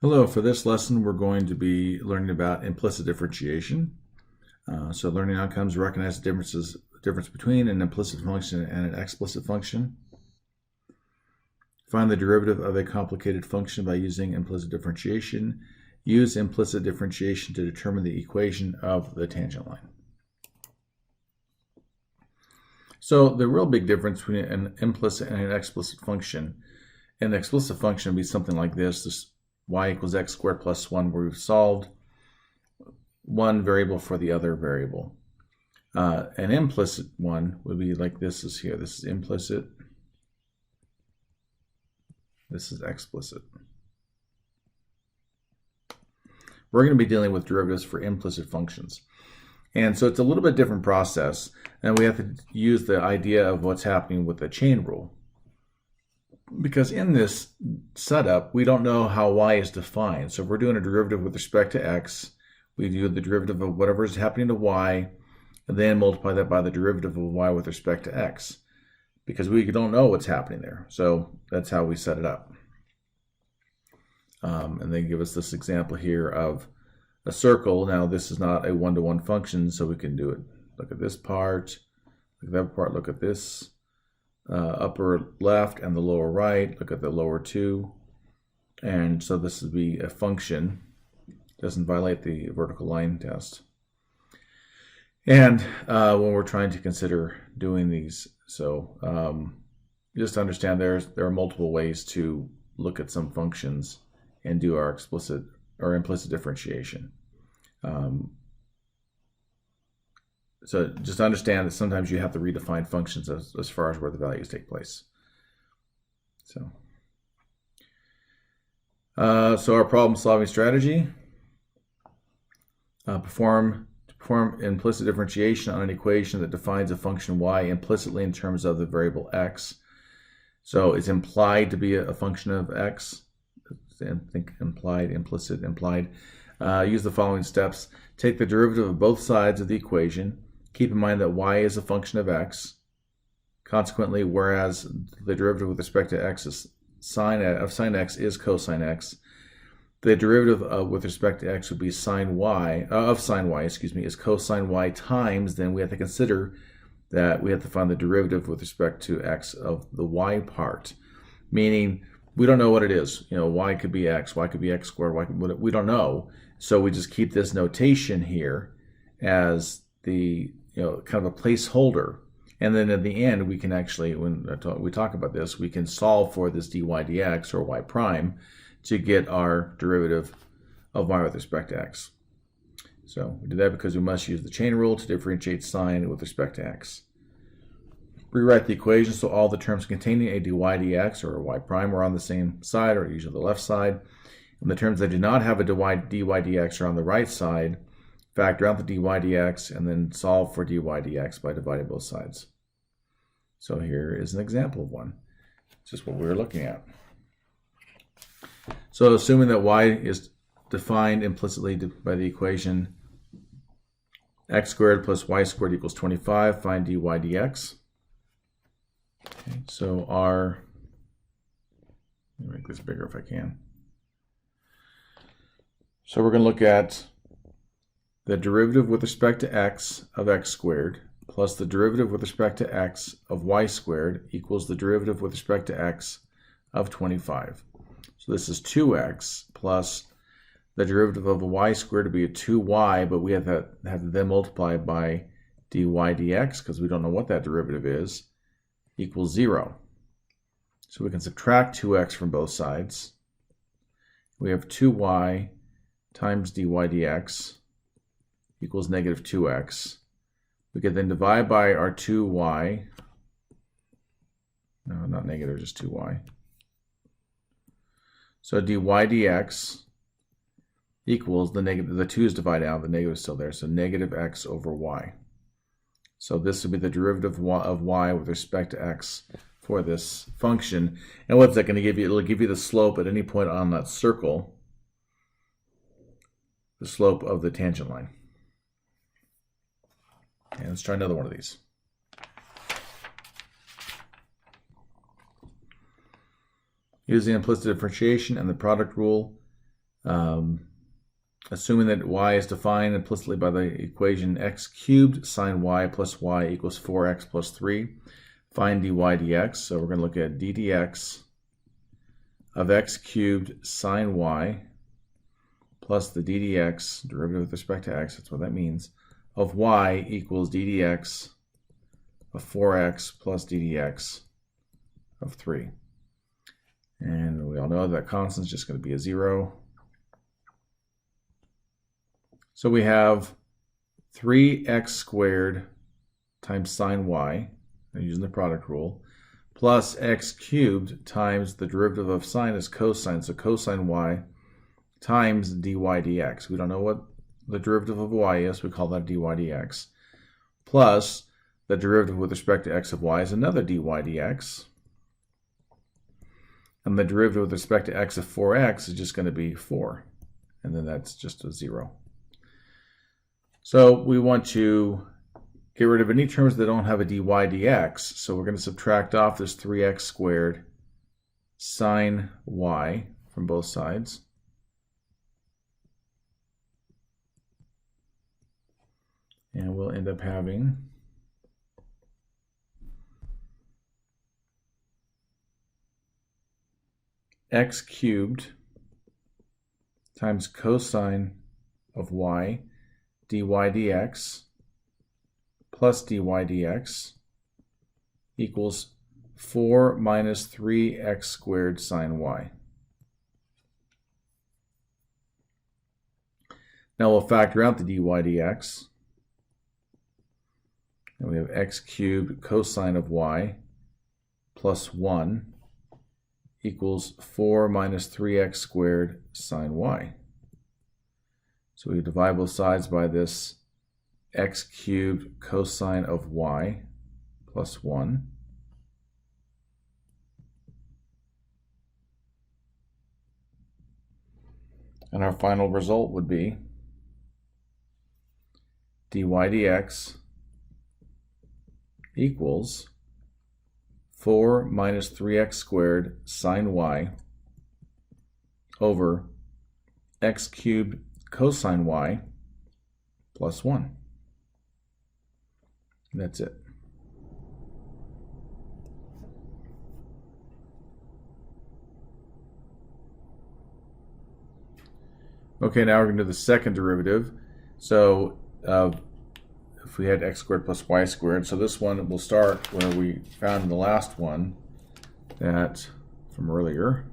Hello, for this lesson we're going to be learning about implicit differentiation. So learning outcomes recognize the difference between an implicit function and an explicit function. Find the derivative of a complicated function by using implicit differentiation. Use implicit differentiation to determine the equation of the tangent line. So the real big difference between an implicit and an explicit function. An explicit function would be something like this y equals x squared plus 1, where we've solved one variable for the other variable. An implicit one would be like this is here. This is implicit. This is explicit. We're going to be dealing with derivatives for implicit functions. And so it's a little bit different process, and we have to use the idea of what's happening with the chain rule. Because in this setup, we don't know how y is defined. So if we're doing a derivative with respect to x, we do the derivative of whatever is happening to y, and then multiply that by the derivative of y with respect to x. Because we don't know what's happening there. So that's how we set it up. And they give us this example here of a circle. Now this is not a one-to-one function, so we can do it. Look at this part, look at that part, look at this. Upper left and the lower right, look at the lower two. And so this would be a function. Doesn't violate the vertical line test. And when we're trying to consider doing these, so just understand there are multiple ways to look at some functions and do our explicit or implicit differentiation. So just understand that sometimes you have to redefine functions as far as where the values take place. So our problem-solving strategy: perform implicit differentiation on an equation that defines a function y implicitly in terms of the variable x. So it's implied to be a function of x. Think implied, implicit, implied. Use the following steps. Take the derivative of both sides of the equation. Keep in mind that y is a function of x. Consequently, whereas the derivative with respect to x is sine x is cosine x, the derivative with respect to x would be sine y is cosine y times. Then we have to consider that we have to find the derivative with respect to x of the y part, meaning we don't know what it is. Y could be x, y could be x squared, we don't know. So we just keep this notation here as the kind of a placeholder, and then at the end we can actually, when we talk about this, we can solve for this dy dx or y prime to get our derivative of y with respect to x. So we do that because we must use the chain rule to differentiate sine with respect to x. Rewrite the equation so all the terms containing a dy dx or a y prime are on the same side, or usually the left side. And the terms that do not have a dy dx are on the right side. Factor out the dy dx and then solve for dy dx by dividing both sides. So here is an example of one. It's just what we were looking at. So assuming that y is defined implicitly by the equation x squared plus y squared equals 25, find dy dx. Okay, so let me make this bigger if I can. So we're going to look at the derivative with respect to x of x squared plus the derivative with respect to x of y squared equals the derivative with respect to x of 25. So this is 2x plus the derivative of a y squared to be a 2y, but we have to then multiply by dy dx because we don't know what that derivative is, equals 0. So we can subtract 2x from both sides. We have 2y times dy dx equals negative 2x. We can then divide by our 2y. No, not negative, just 2y. So dy dx equals the 2 is divided out, the negative is still there, so negative x over y. So this would be the derivative of y with respect to x for this function. And what's that going to give you? It'll give you the slope at any point on that circle, the slope of the tangent line. And let's try another one of these. Using implicit differentiation and the product rule, Assuming that y is defined implicitly by the equation x cubed sine y plus y equals 4x plus 3, find dy dx. So we're going to look at d dx of x cubed sine y plus the d dx, derivative with respect to x, that's what that means, of y equals d dx of 4x plus d dx of 3. And we all know that constant is just going to be a 0. So we have 3x squared times sine y, using the product rule, plus x cubed times the derivative of sine is cosine, so cosine y times dy dx. We don't know what the derivative of y is, we call that dy dx. Plus the derivative with respect to x of y is another dy dx. And the derivative with respect to x of 4x is just going to be 4. And then that's just a 0. So we want to get rid of any terms that don't have a dy dx. So we're going to subtract off this 3x squared sine y from both sides. And we'll end up having x cubed times cosine of y dy dx plus dy dx equals 4 minus 3x squared sine y. Now we'll factor out the dy dx. And we have x cubed cosine of y plus 1 equals 4 minus 3x squared sine y. So we divide both sides by this x cubed cosine of y plus 1. And our final result would be dy dx equals 4 minus 3x squared sine y over x cubed cosine y plus 1. And that's it. Okay, now we're going to do the second derivative. So if we had x squared plus y squared, so this one will start where we found in the last one, that from earlier,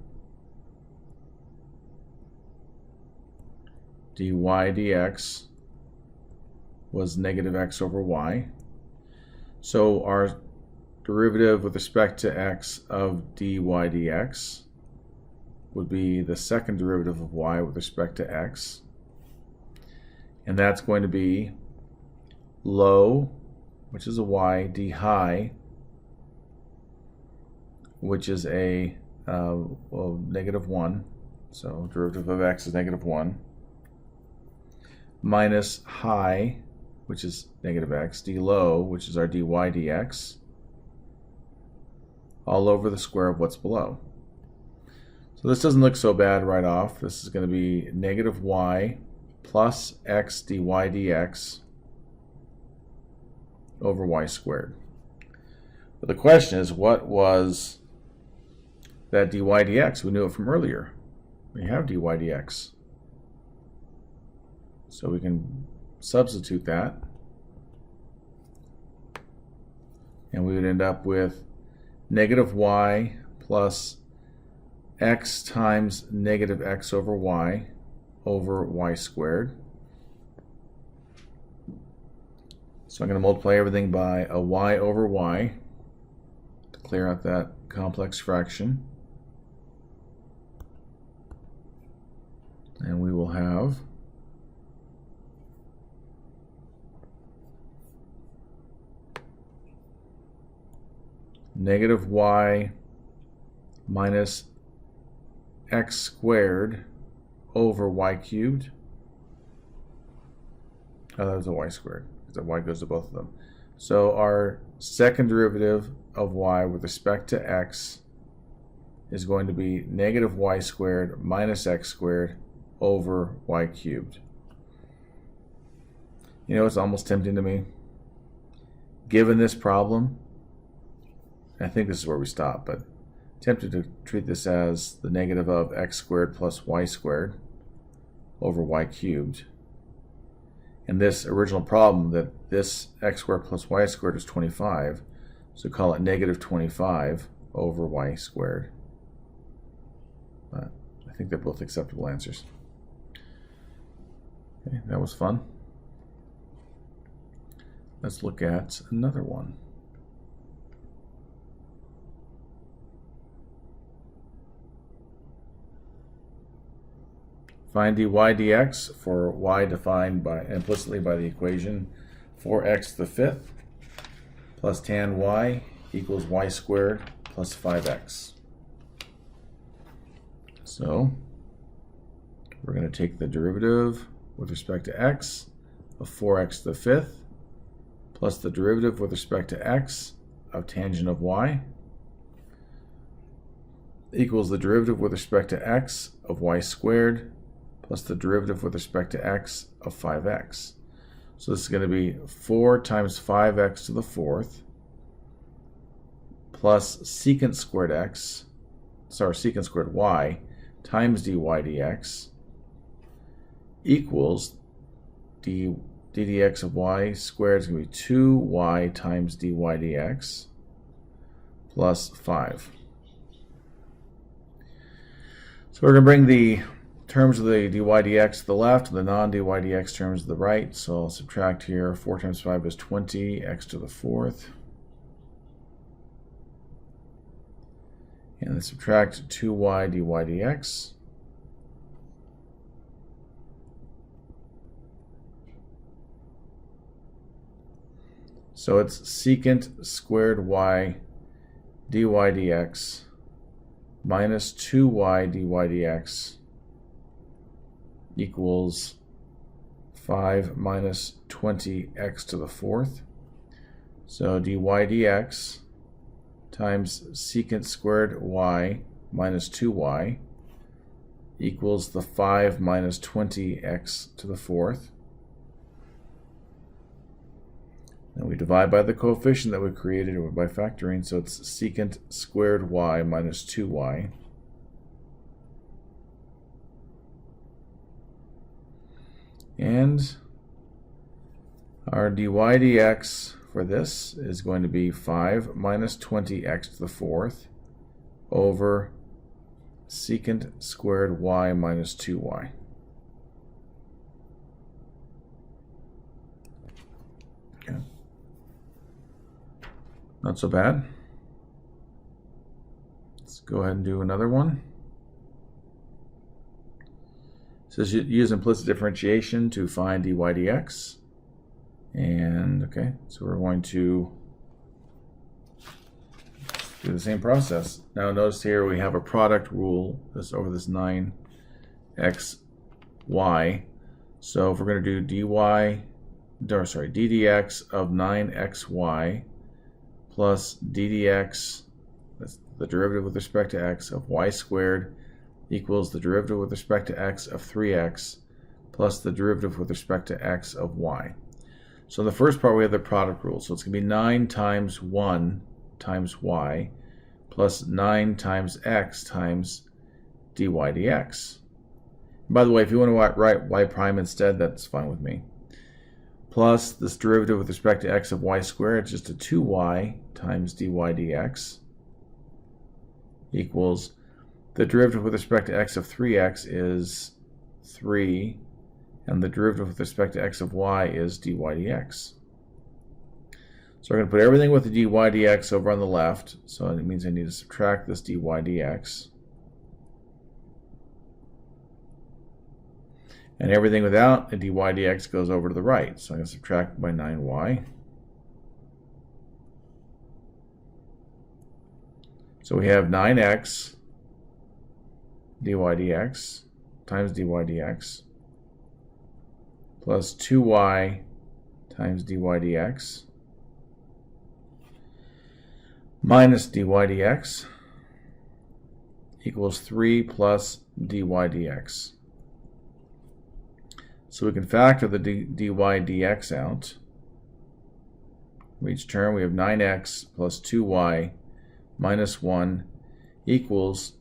dy dx was negative x over y. So our derivative with respect to x of dy dx would be the second derivative of y with respect to x. And that's going to be low, which is a y, d high, which is a negative 1. So derivative of x is negative 1. Minus high, which is negative x, d low, which is our dy dx, all over the square of what's below. So this doesn't look so bad right off. This is going to be negative y plus x dy dx over y squared. But the question is, what was that dy dx? We knew it from earlier. We have dy dx. So we can substitute that. And we would end up with negative y plus x times negative x over y squared. So I'm going to multiply everything by a y over y to clear out that complex fraction. And we will have negative y minus x squared over y cubed. Oh, that was a y squared, because the y goes to both of them. So our second derivative of y with respect to x is going to be negative y squared minus x squared over y cubed. You know, it's almost tempting to me. Given this problem, I think this is where we stop, but tempted to treat this as the negative of x squared plus y squared over y cubed. And this original problem, that this x squared plus y squared is 25, so call it negative 25 over y squared. But I think they're both acceptable answers. Okay, that was fun. Let's look at another one. Find dy dx for y defined by implicitly by the equation 4x to the fifth plus tan y equals y squared plus 5x. So we're going to take the derivative with respect to x of 4x to the fifth plus the derivative with respect to x of tangent of y equals the derivative with respect to x of y squared plus the derivative with respect to x of 5x. So this is going to be 4 times 5x to the fourth plus secant squared y times dy dx equals ddx of y squared is going to be 2y times dy dx plus 5. So we're going to bring the terms of the dy dx to the left and the non-dy dx terms to the right. So I'll subtract here. 4 times 5 is 20, x to the fourth. And then subtract 2y dy dx. So it's secant squared y dy dx minus 2y dy dx equals 5 minus 20x to the fourth. So dy dx times secant squared y minus 2y equals the 5 minus 20x to the fourth. And we divide by the coefficient that we created by factoring, so it's secant squared y minus 2y. And our dy dx for this is going to be 5 minus 20x to the fourth over secant squared y minus 2y. Okay. Not so bad. Let's go ahead and do another one. It says use implicit differentiation to find dy dx. And okay, so we're going to do the same process. Now notice here we have a product rule over this 9xy. So if we're going to do ddx of 9xy plus ddx, that's the derivative with respect to x, of y squared equals the derivative with respect to x of 3x plus the derivative with respect to x of y. So in the first part we have the product rule. So it's going to be 9 times 1 times y plus 9 times x times dy dx. And by the way, if you want to write y prime instead, that's fine with me. Plus this derivative with respect to x of y squared, it's just a 2y times dy dx equals the derivative with respect to x of 3x is 3, and the derivative with respect to x of y is dy dx. So we're going to put everything with the dy dx over on the left, so it means I need to subtract this dy dx. And everything without a dy dx goes over to the right, so I'm going to subtract by 9y. So we have 9x dy dx times dy dx plus 2y times dy dx minus dy dx equals 3 plus dy dx. So we can factor the dy dx out. For each term, we have 9x plus 2y minus 1 equals,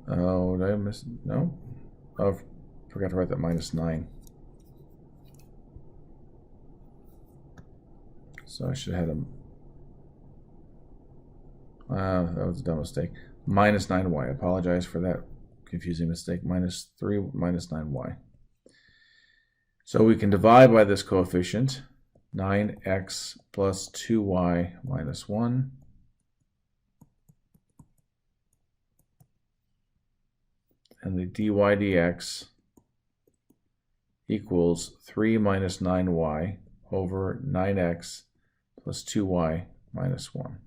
oh, did I miss? No? Oh, I forgot to write that minus 9. So I should have had that was a dumb mistake. Minus 9y. I apologize for that confusing mistake. Minus 3 minus 9y. So we can divide by this coefficient. 9x plus 2y minus 1. And the dy dx equals 3 minus 9y over 9x plus 2y minus 1.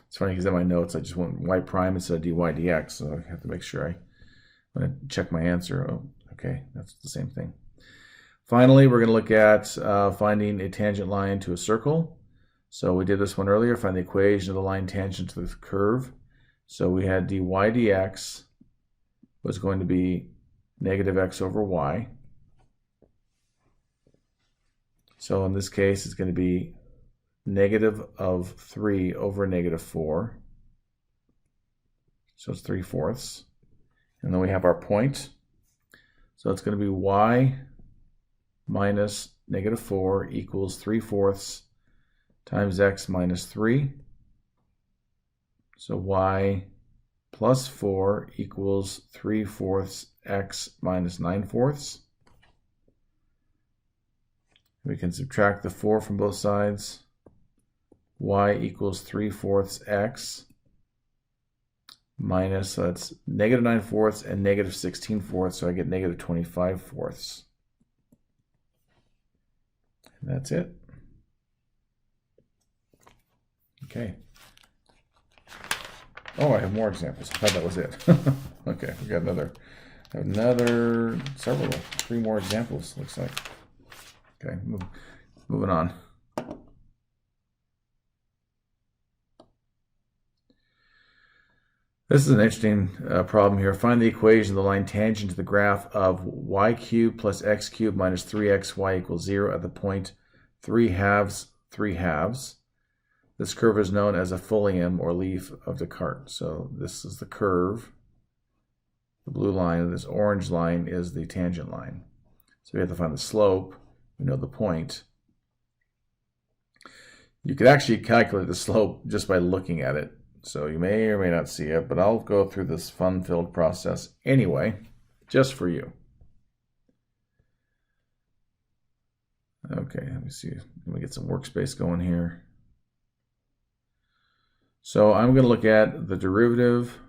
It's funny because in my notes I just went y prime instead of dy dx, so I have to make sure I'm going to check my answer. Oh, okay, that's the same thing. Finally, we're going to look at finding a tangent line to a circle. So we did this one earlier, find the equation of the line tangent to the curve. So we had dy dx was going to be negative x over y. So in this case, it's going to be negative of 3 over negative 4. So it's 3/4. And then we have our point. So it's going to be y minus negative 4 equals 3/4 times x minus 3. So y plus 4 equals 3/4 x minus 9/4. We can subtract the 4 from both sides. Y equals 3/4 x minus, so that's negative 9/4 and negative 16/4, so I get negative 25/4. And that's it. Okay. Oh, I have more examples. I thought that was it. Okay, we got another several, 3 more examples, looks like. Okay, moving on. This is an interesting problem here. Find the equation of the line tangent to the graph of y cubed plus x cubed minus 3xy equals 0 at the point 3 halves, 3 halves. This curve is known as a folium or leaf of Descartes. So this is the curve, the blue line, and this orange line is the tangent line. So we have to find the slope. We know the point. You could actually calculate the slope just by looking at it. So you may or may not see it, but I'll go through this fun-filled process anyway, just for you. Okay, let me see. Let me get some workspace going here. So I'm going to look at the derivative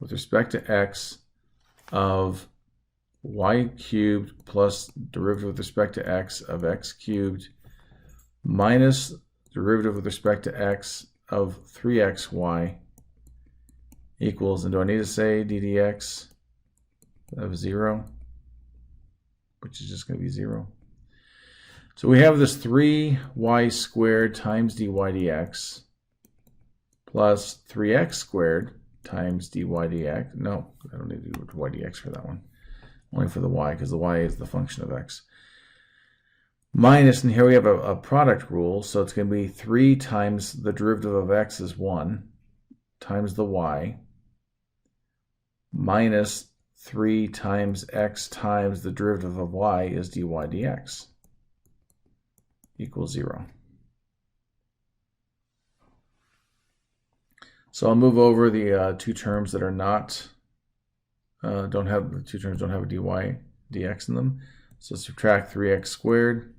with respect to x of y cubed plus derivative with respect to x of x cubed minus derivative with respect to x of 3xy equals, and do I need to say d dx of 0, which is just going to be 0. So we have this 3y squared times dy dx plus 3x squared times dy dx. No, I don't need to do y dx for that one. Only for the y, because the y is the function of x. Minus, and here we have a product rule, so it's going to be 3 times the derivative of x is 1 times the y minus 3 times x times the derivative of y is dy dx equals 0. So I'll move over the two terms that are not, the two terms don't have a dy dx in them. So subtract 3x squared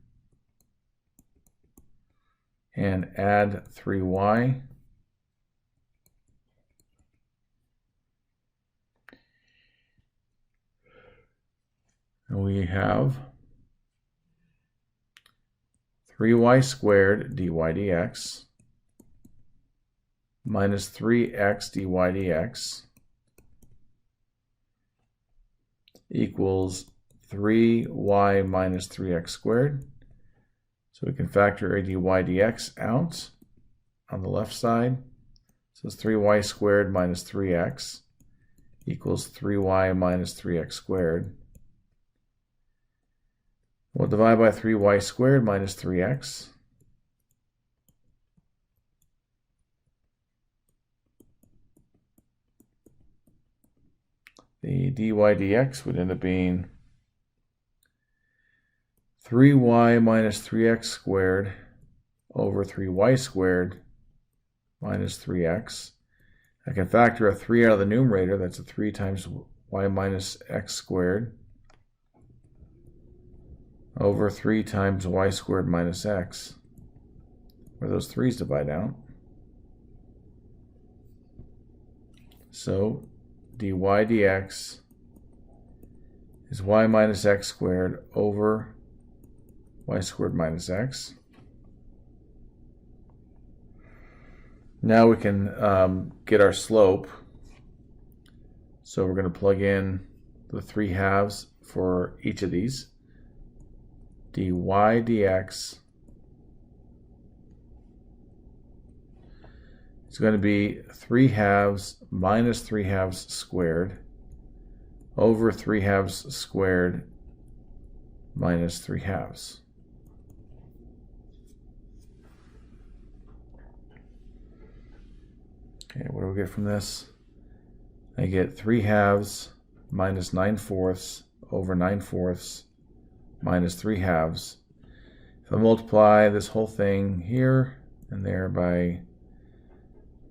and add 3y. And we have 3y squared dy dx minus 3x dy dx equals 3y minus 3x squared. So we can factor a dy dx out on the left side. So it's 3y squared minus 3x equals 3y minus 3x squared. We'll divide by 3y squared minus 3x. The dy dx would end up being 3y minus 3x squared over 3y squared minus 3x. I can factor a 3 out of the numerator. That's a 3 times y minus x squared over 3 times y squared minus x, where those 3's divide out. So dy dx is y minus x squared over y squared minus x. Now we can get our slope. So we're going to plug in the 3 halves for each of these. Dy dx is going to be 3 halves minus 3 halves squared over 3 halves squared minus 3 halves. Okay, what do we get from this? I get 3 halves minus 9/4 over 9/4 minus 3 halves. If I multiply this whole thing here and there by,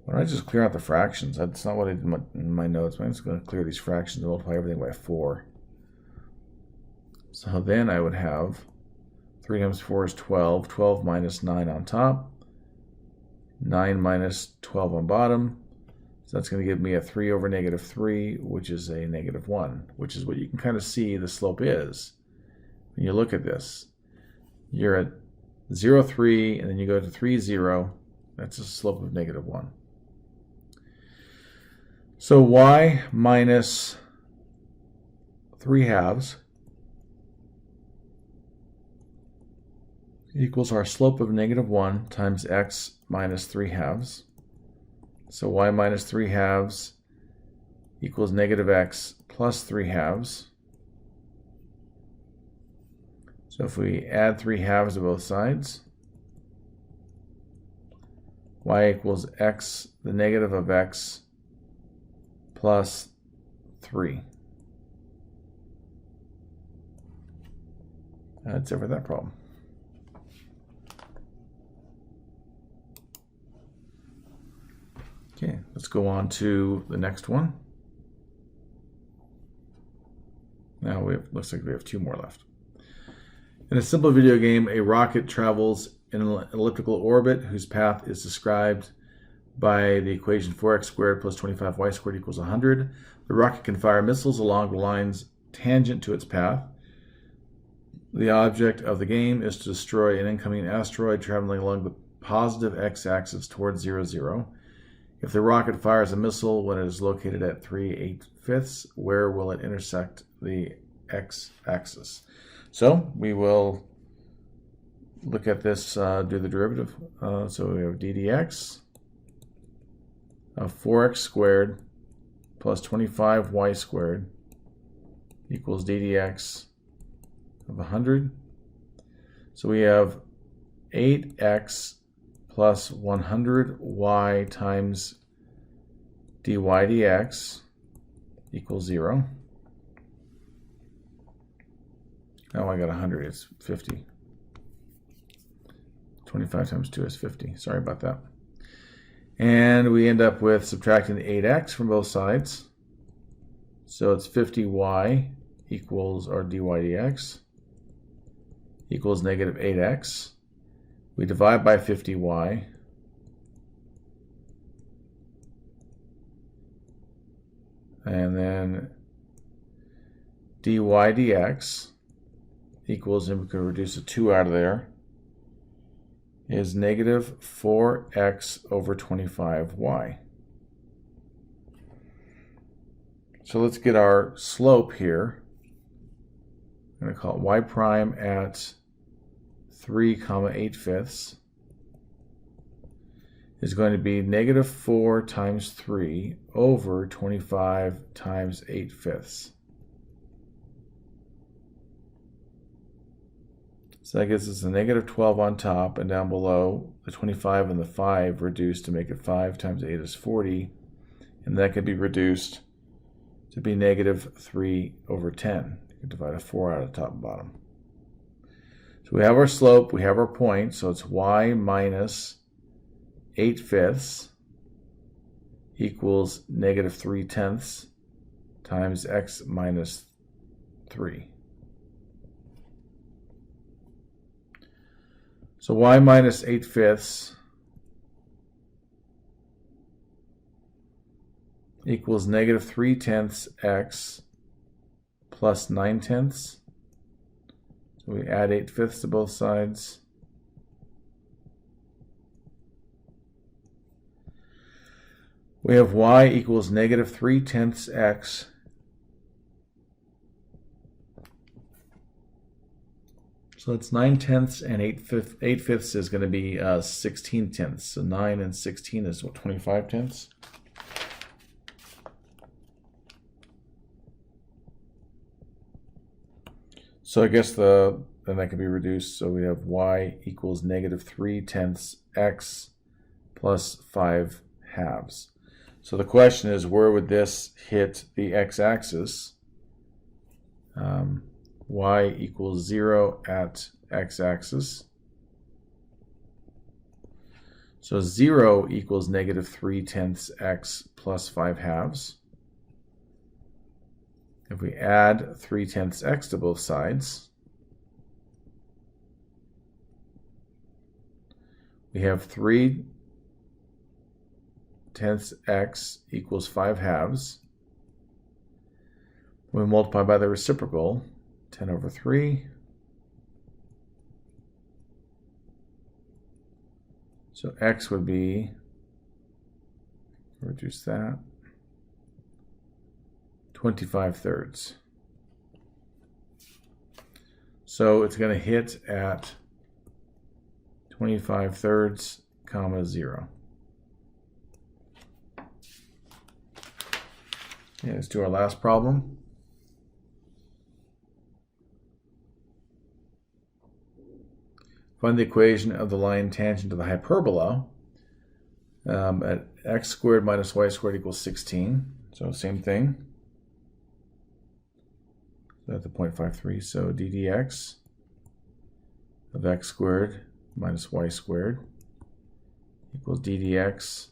why don't I just clear out the fractions? That's not what I did in my notes. I'm just going to clear these fractions and multiply everything by 4. So then I would have 3 times 4 is 12. 12 minus 9 on top. 9 minus 12 on bottom. So that's going to give me a 3 over negative 3, which is a negative 1, which is what you can kind of see the slope is. When you look at this, you're at 0, 3, and then you go to 3, 0. That's a slope of negative 1. So y minus 3 halves equals our slope of negative 1 times x minus 3 halves. So y minus 3 halves equals negative x plus 3 halves. So if we add 3 halves to both sides, y equals x, the negative of x, plus 3. That's it for that problem. Okay, let's go on to the next one. Now looks like we have 2 more left. In a simple video game, a rocket travels in an elliptical orbit whose path is described by the equation 4x squared plus 25y squared equals 100. The rocket can fire missiles along the lines tangent to its path. The object of the game is to destroy an incoming asteroid traveling along the positive x-axis towards 0, 0. If the rocket fires a missile when it is located at 3/8, where will it intersect the x-axis? So we will look at this, do the derivative. So we have d dx of 4x squared plus 25y squared equals d dx of 100. So we have 8x plus 100y times dy dx equals 0. Oh, I got 100. It's 50. 25 times 2 is 50. Sorry about that. And we end up with subtracting the 8x from both sides. So it's 50y equals our dy dx equals negative 8x. We divide by 50y. And then dy dx equals, and we can reduce a 2 out of there, is negative 4x over 25y. So let's get our slope here. I'm going to call it y prime at 3, 8/5. is going to be negative 4 times 3 over 25 times 8/5. So that gives us a negative 12 on top, and down below, the 25 and the 5 reduced to make it 5 times 8 is 40. And that can be reduced to be negative 3 over 10. You can divide a 4 out of the top and bottom. So we have our slope, we have our point, so it's y minus 8/5 equals negative 3/10 times x minus 3. So y minus 8/5 equals negative 3/10 x plus 9/10. So we add 8/5 to both sides. We have y equals negative 3/10 x so it's 9/10 and 8/5 is going to be 16/10. So 9 and 16 is what, 25/10? So I guess then that can be reduced. So we have y equals negative 3/10 x plus 5/2. So the question is, where would this hit the x-axis? Y equals 0 at x-axis. So 0 equals negative 3/10 x plus 5/2. If we add 3/10 x to both sides, we have 3/10 x equals 5/2. When we multiply by the reciprocal, 10 over 3. So x would be, reduce that, 25/3. So it's going to hit at 25/3, comma 0. Okay, let's do our last problem. Find the equation of the line tangent to the hyperbola at x squared minus y squared equals 16. So same thing. So at the 0.53, so d dx of x squared minus y squared equals d dx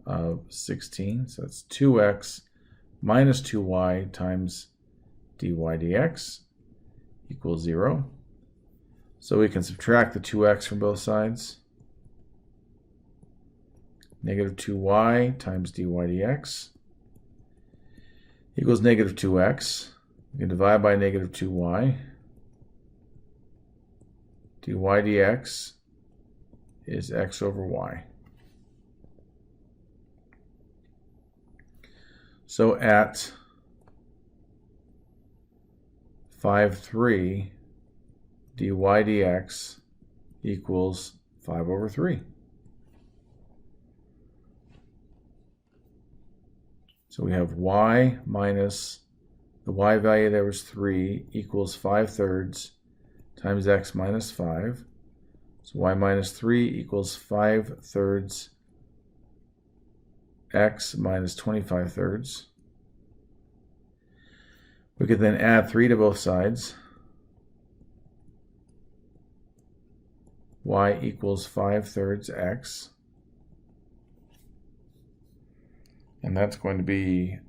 of 16. So that's 2x minus 2y times dy dx equals 0. So we can subtract the 2x from both sides. Negative 2y times dy dx equals negative 2x. We can divide by negative 2y. dy dx is x over y. So at 5/3, dy dx equals 5 over 3. So we have y minus, the y value there was 3, equals 5/3 times x minus 5. So y minus 3 equals 5/3 x minus 25/3. We could then add 3 to both sides. Y equals 5/3 x. And that's going to be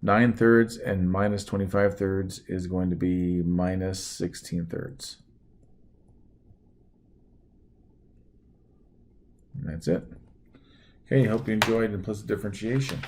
9/3, and minus 25/3 is going to be minus 16/3. And that's it. Okay, hope you enjoyed implicit differentiation.